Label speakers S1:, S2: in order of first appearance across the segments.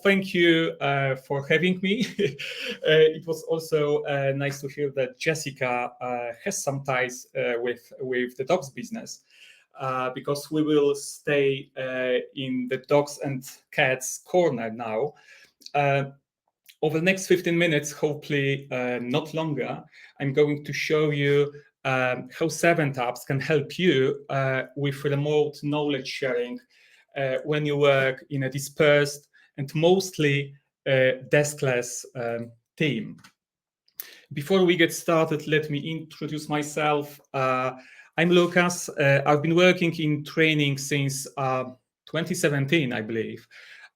S1: Thank you for having me. It was also nice to hear that Jessica has some ties with the dogs business, because we will stay in the dogs and cats corner now. Over the next 15 minutes, hopefully not longer, I'm going to show you how 7tabs can help you with remote knowledge sharing when you work in a dispersed and mostly deskless team. Before we get started, let me introduce myself. I'm Lukasz. I've been working in training since 2017, I believe.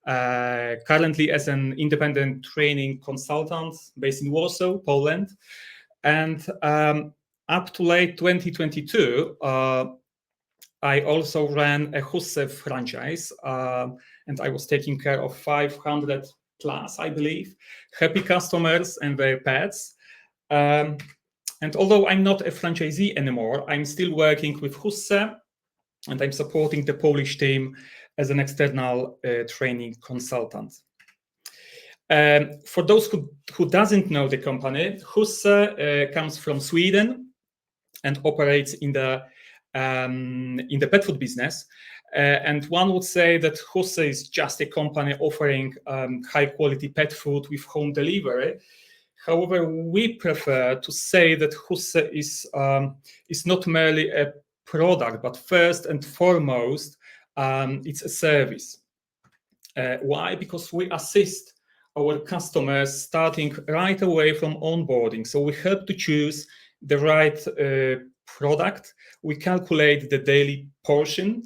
S1: Currently as an independent training consultant based in Warsaw, Poland. And up to late 2022, I also ran a Husse franchise, and I was taking care of 500 plus, I believe, happy customers and their pets. And although I'm not a franchisee anymore, I'm still working with Husse, and I'm supporting the Polish team as an external training consultant. For those who doesn't know the company, Husse comes from Sweden and operates in the pet food business. And one would say that Husse is just a company offering high quality pet food with home delivery. However, we prefer to say that Husse is not merely a product, but first and foremost, it's a service. Why? Because we assist our customers starting right away from onboarding. So we help to choose the right product, we calculate the daily portion,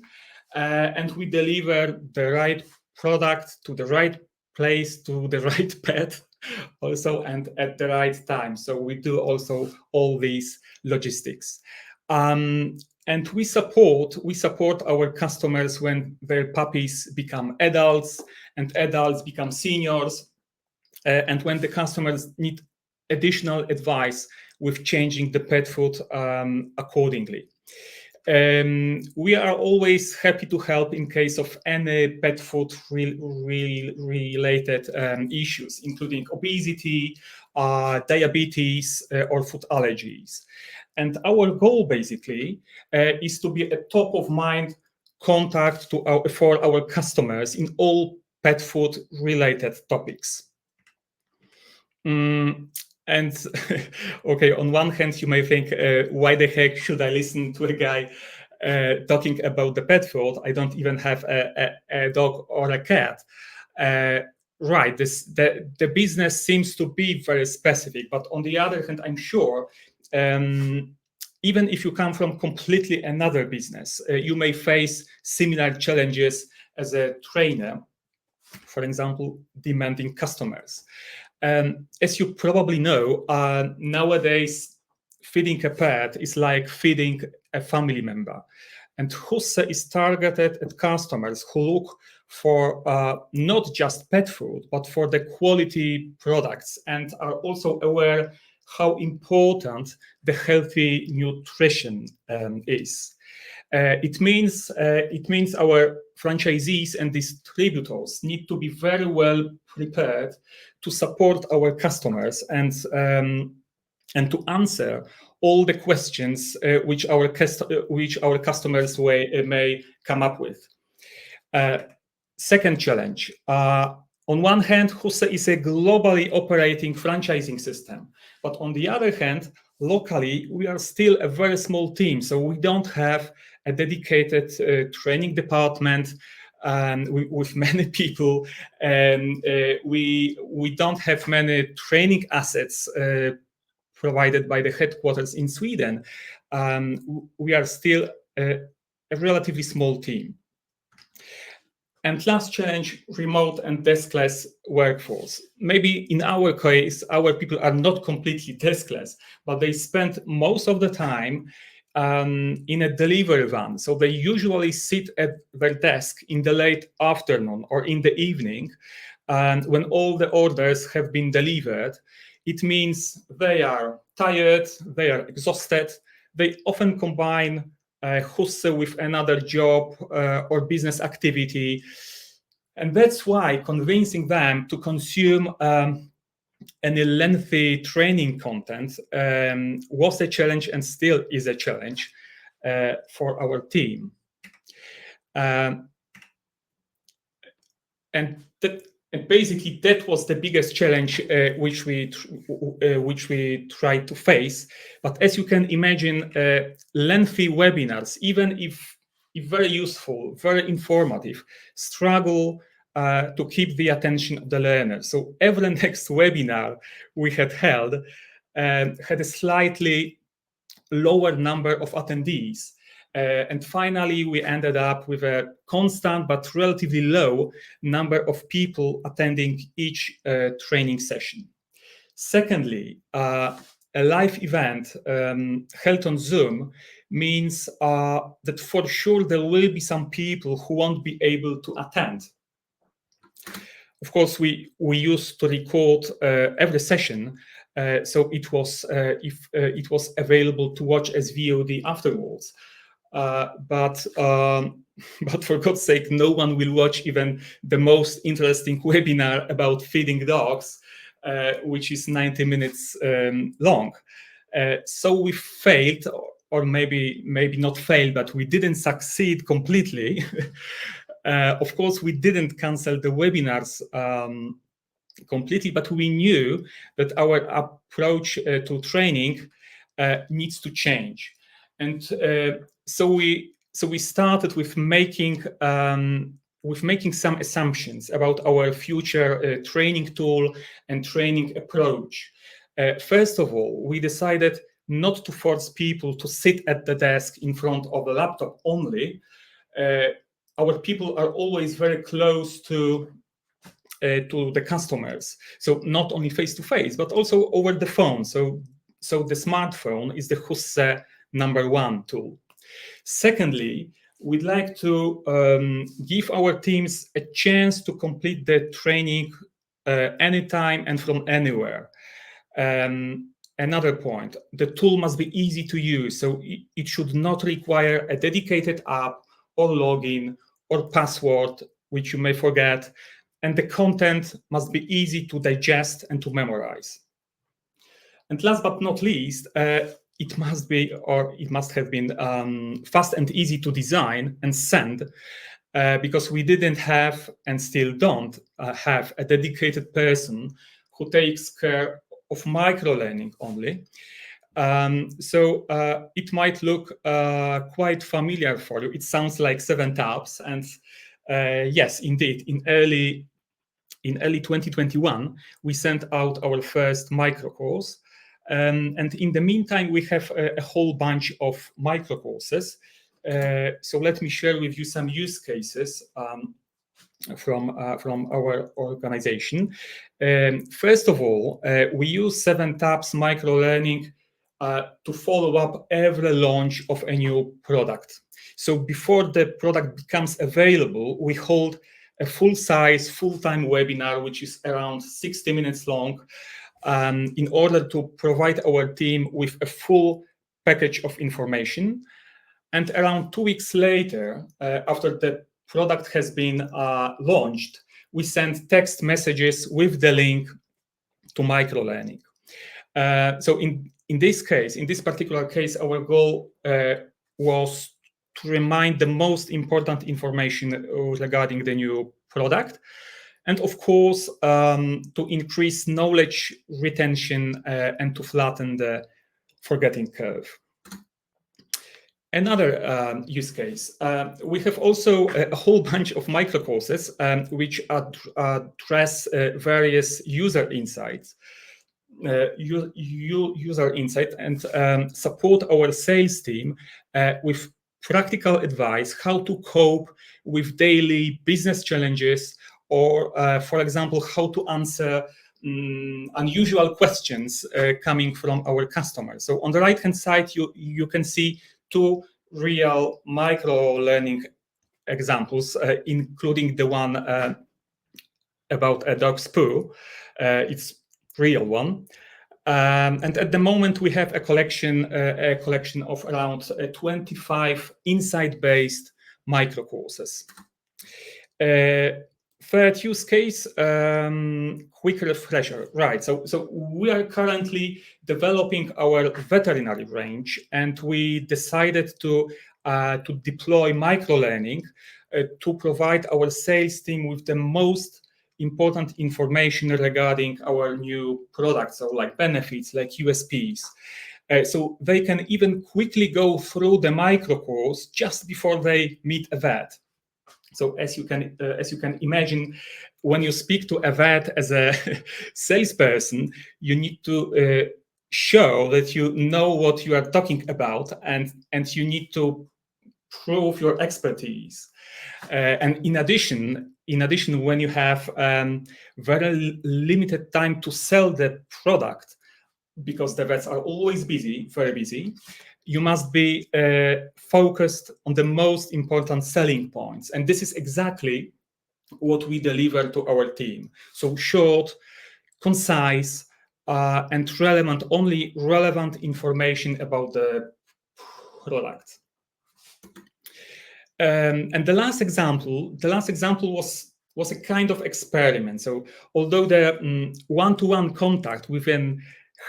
S1: and we deliver the right product to the right place, to the right pet also, and at the right time. So we do also all these logistics. And we support our customers when their puppies become adults and adults become seniors, and when the customers need additional advice with changing the pet food accordingly. We are always happy to help in case of any pet food related issues, including obesity, diabetes, or food allergies. And our goal basically is to be a top of mind contact for our customers in all pet food related topics. And okay, on one hand, you may think, why the heck should I listen to a guy talking about the pet food? I don't even have a dog or a cat. Right, the business seems to be very specific, but on the other hand, I'm sure even if you come from completely another business, you may face similar challenges as a trainer, for example, demanding customers. As you probably know, nowadays, feeding a pet is like feeding a family member. And Husse is targeted at customers who look for not just pet food, but for the quality products, and are also aware how important the healthy nutrition is. It means our franchisees and distributors need to be very well prepared to support our customers and to answer all the questions which our customers may come up with. Second challenge. On one hand, Husse is a globally operating franchising system, but on the other hand, locally, we are still a very small team, so we don't have a dedicated training department with many people, and we don't have many training assets provided by the headquarters in Sweden. We are still a relatively small team. And last challenge, remote and deskless workforce. Maybe in our case, our people are not completely deskless, but they spend most of the time in a delivery van. So they usually sit at their desk in the late afternoon or in the evening. And when all the orders have been delivered, it means they are tired, they are exhausted. They often combine Husse with another job or business activity. And that's why convincing them to consume any lengthy training content was a challenge and still is a challenge for our team. And basically, that was the biggest challenge which we tried to face. But as you can imagine, lengthy webinars, even if very useful, very informative, struggle to keep the attention of the learner. So every next webinar we had held had a slightly lower number of attendees. And finally, we ended up with a constant but relatively low number of people attending each training session. Secondly, a live event held on Zoom means that for sure there will be some people who won't be able to attend. Of course, we used to record every session, so it was it was available to watch as VOD afterwards. But for God's sake, no one will watch even the most interesting webinar about feeding dogs, which is 90 minutes long. So we failed, or maybe not failed, but we didn't succeed completely. Of course, we didn't cancel the webinars completely, but we knew that our approach to training needs to change. And so we started with making some assumptions about our future training tool and training approach. First of all, we decided not to force people to sit at the desk in front of the laptop only. Our people are always very close to the customers, so not only face to face, but also over the phone. So the smartphone is the Husse #1 tool. Secondly, we'd like to give our teams a chance to complete the training anytime and from anywhere. Another point, the tool must be easy to use, so it should not require a dedicated app or login or password, which you may forget, and the content must be easy to digest and to memorize. And last but not least, it must have been fast and easy to design and send, because we didn't have and still don't have a dedicated person who takes care of microlearning only. So it might look quite familiar for you. It sounds like 7 tabs, and yes, indeed, in early 2021, we sent out our first micro course. And in the meantime, we have a whole bunch of micro courses. So let me share with you some use cases from our organization. First of all, we use 7 tabs microlearning to follow up every launch of a new product. So before the product becomes available, we hold a full-size, full-time webinar, which is around 60 minutes long, in order to provide our team with a full package of information. And around 2 weeks later, after the product has been launched, we send text messages with the link to microlearning. So in this particular case, our goal was to remind the most important information regarding the new product, and of course, to increase knowledge retention and to flatten the forgetting curve. Another use case, we have also a whole bunch of micro courses which address various user insights. User insight and support our sales team with practical advice how to cope with daily business challenges, or for example, how to answer unusual questions coming from our customers. So on the right hand side, you can see 2 real micro learning examples, including the one about a dog's poo. It's real one. And at the moment, we have a collection of around 25 insight-based micro courses. third use case, quick refresher. Right. So we are currently developing our veterinary range, and we decided to deploy microlearning to provide our sales team with the most important information regarding our new products, so like benefits, like USPs. So they can even quickly go through the micro course just before they meet a vet. So as you can imagine, when you speak to a vet as a salesperson, you need to show that you know what you are talking about, and you need to prove your expertise. And in addition, when you have very limited time to sell the product, because the vets are always busy, very busy, you must be focused on the most important selling points. And this is exactly what we deliver to our team. So short, concise, and relevant, only relevant information about the product. And the last example was a kind of experiment. So although the one-to-one contact with an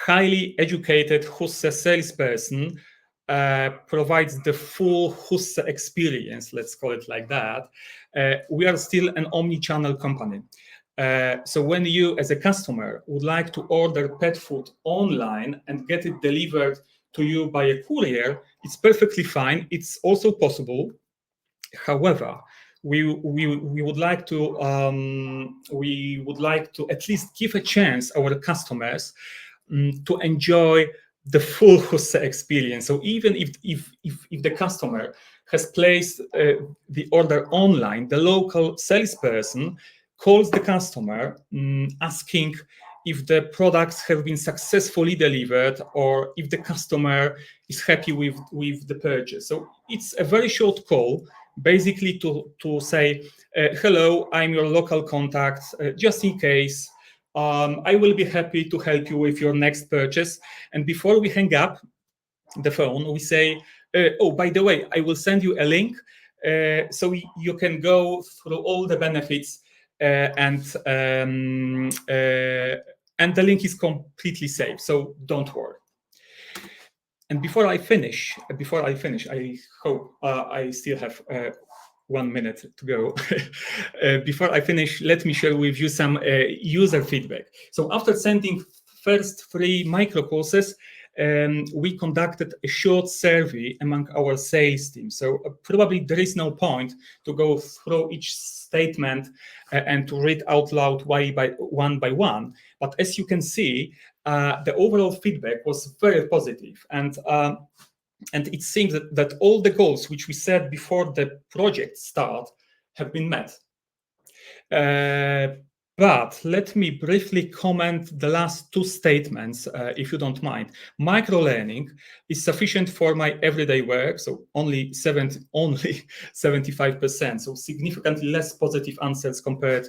S1: highly educated Husse salesperson provides the full Husse experience, let's call it like that, we are still an omni-channel company. So when you, as a customer, would like to order pet food online and get it delivered to you by a courier, it's perfectly fine. It's also possible. However, we would like to at least give a chance our customers to enjoy the full Husse experience. So even if the customer has placed the order online, the local salesperson calls the customer asking if the products have been successfully delivered or if the customer is happy with the purchase. So it's a very short call, basically to say, hello, I'm your local contact, just in case. I will be happy to help you with your next purchase. And before we hang up the phone, we say, oh, by the way, I will send you a link so you can go through all the benefits and the link is completely safe, so don't worry. And before I finish, I hope I still have 1 minute to go. Before I finish, let me share with you some user feedback. So after sending first 3 micro courses, we conducted a short survey among our sales team. So probably there is no point to go through each statement and to read out loud one by one. But as you can see, the overall feedback was very positive. And it seems that all the goals which we set before the project start have been met. But let me briefly comment the last 2 statements, if you don't mind. Microlearning is sufficient for my everyday work, so only 75%, so significantly less positive answers compared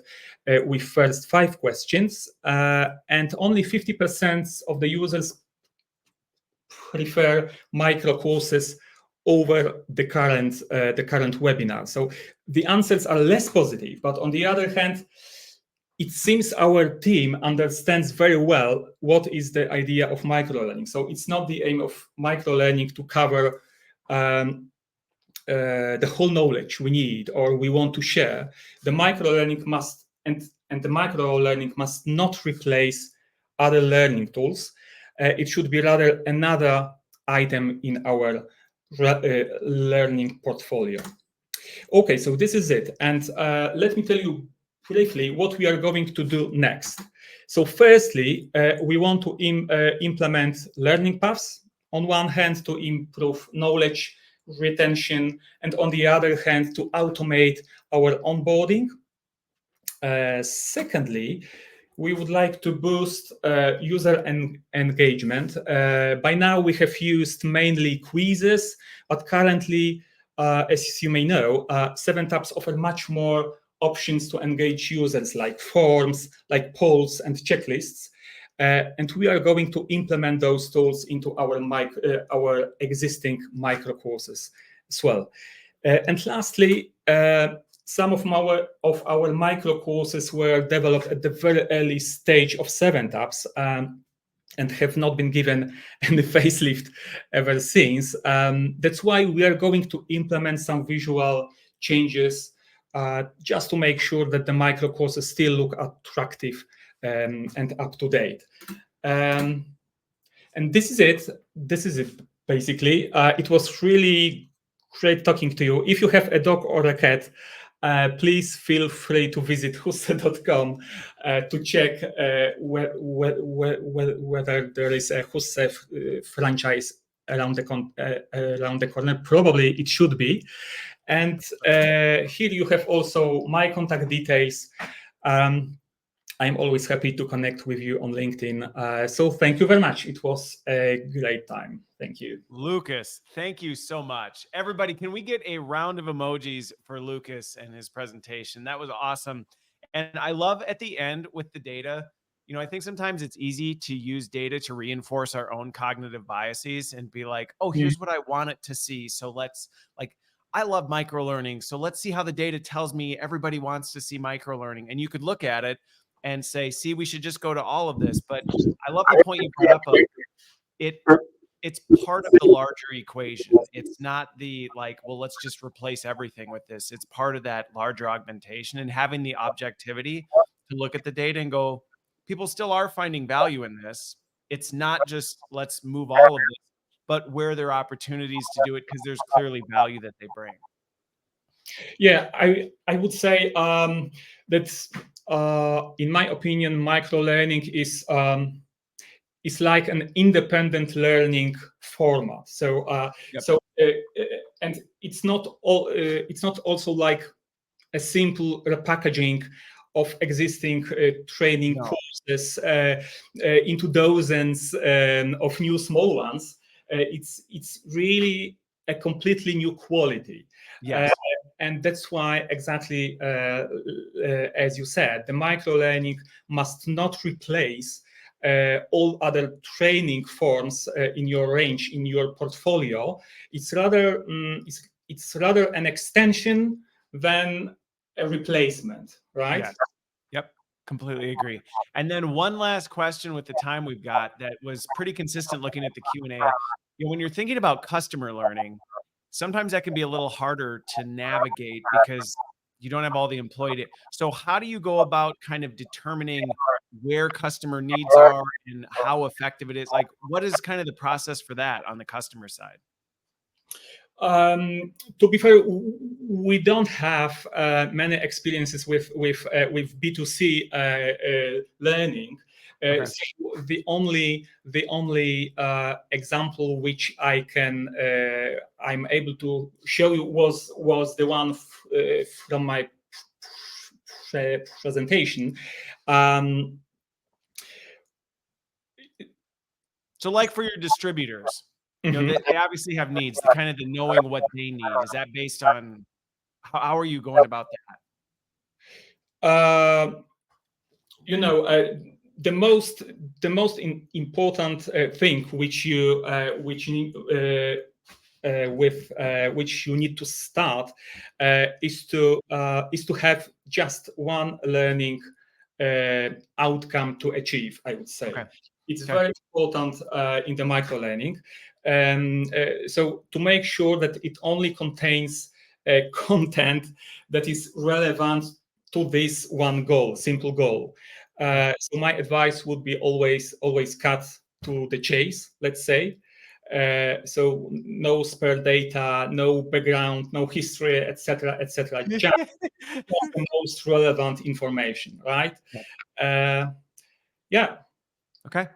S1: with first 5 questions, and only 50% of the users prefer micro courses over the current webinar. So the answers are less positive, but on the other hand, it seems our team understands very well what is the idea of microlearning. So it's not the aim of microlearning to cover the whole knowledge we need or we want to share. The microlearning must and the microlearning must not replace other learning tools. It should be rather another item in our learning portfolio. Okay, so this is it. And let me tell you briefly what we are going to do next. So firstly, we want to implement learning paths. On one hand, to improve knowledge retention, and on the other hand, to automate our onboarding. Secondly, we would like to boost user engagement. By now, we have used mainly quizzes, but currently, as you may know, 7Tabs offer much more options to engage users, like forms, like polls and checklists. And we are going to implement those tools into our existing micro courses as well. And lastly, some of our micro courses were developed at the very early stage of 7-Ups, and have not been given any facelift ever since. That's why we are going to implement some visual changes just to make sure that the micro courses still look attractive and up to date. And this is it. This is it, basically. It was really great talking to you. If you have a dog or a cat, please feel free to visit husse.com to check whether there is a Husse franchise around the corner. Probably it should be. And here you have also my contact details. I'm always happy to connect with you on LinkedIn. So thank you very much. It was a great time. Thank you.
S2: Lukasz, thank you so much. Everybody, can we get a round of emojis for Lukasz and his presentation? That was awesome. And I love at the end with the data, you know, I think sometimes it's easy to use data to reinforce our own cognitive biases and be like, oh, here's what I want it to see. So let's I love microlearning. So let's see how the data tells me everybody wants to see microlearning. And you could look at it and say, see, we should just go to all of this. But I love the point you brought up of it's part of the larger equation. It's not the well, let's just replace everything with this. It's part of that larger augmentation and having the objectivity to look at the data and go, people still are finding value in this. It's not just let's move all of this, but where there are opportunities to do it because there's clearly value that they bring.
S1: Yeah, I would say that in my opinion, microlearning is like an independent learning format. So and it's not also like a simple repackaging of existing training courses into dozens of new small ones. It's really a completely new quality.
S2: Yes.
S1: And that's why, exactly as you said, the microlearning must not replace all other training forms in your range, in your portfolio. It's rather an extension than a replacement, right?
S2: Yes. Yep. Completely agree. And then one last question with the time we've got that was pretty consistent looking at the Q&A. You know, when you're thinking about customer learning, sometimes that can be a little harder to navigate because you don't have all the employee data. So how do you go about kind of determining where customer needs are and how effective it is? Like, what is kind of the process for that on the customer side?
S1: To be fair, we don't have many experiences with B2C learning.
S2: Okay.
S1: So the only example which I'm able to show you was the one from my presentation.
S2: So like for your distributors, you know, they obviously have needs, the kind of the knowing what they need. Is that based on how are you going about
S1: that? You know, the most important thing which you need to start is to have just one learning outcome to achieve, I would say.
S2: Okay.
S1: It's very important in the microlearning. So to make sure that it only contains content that is relevant to this one goal, simple goal. So my advice would be always cut to the chase, let's say. So no spare data, no background, no history, etc., etc. Just the most relevant information, right? Yeah.
S2: Okay.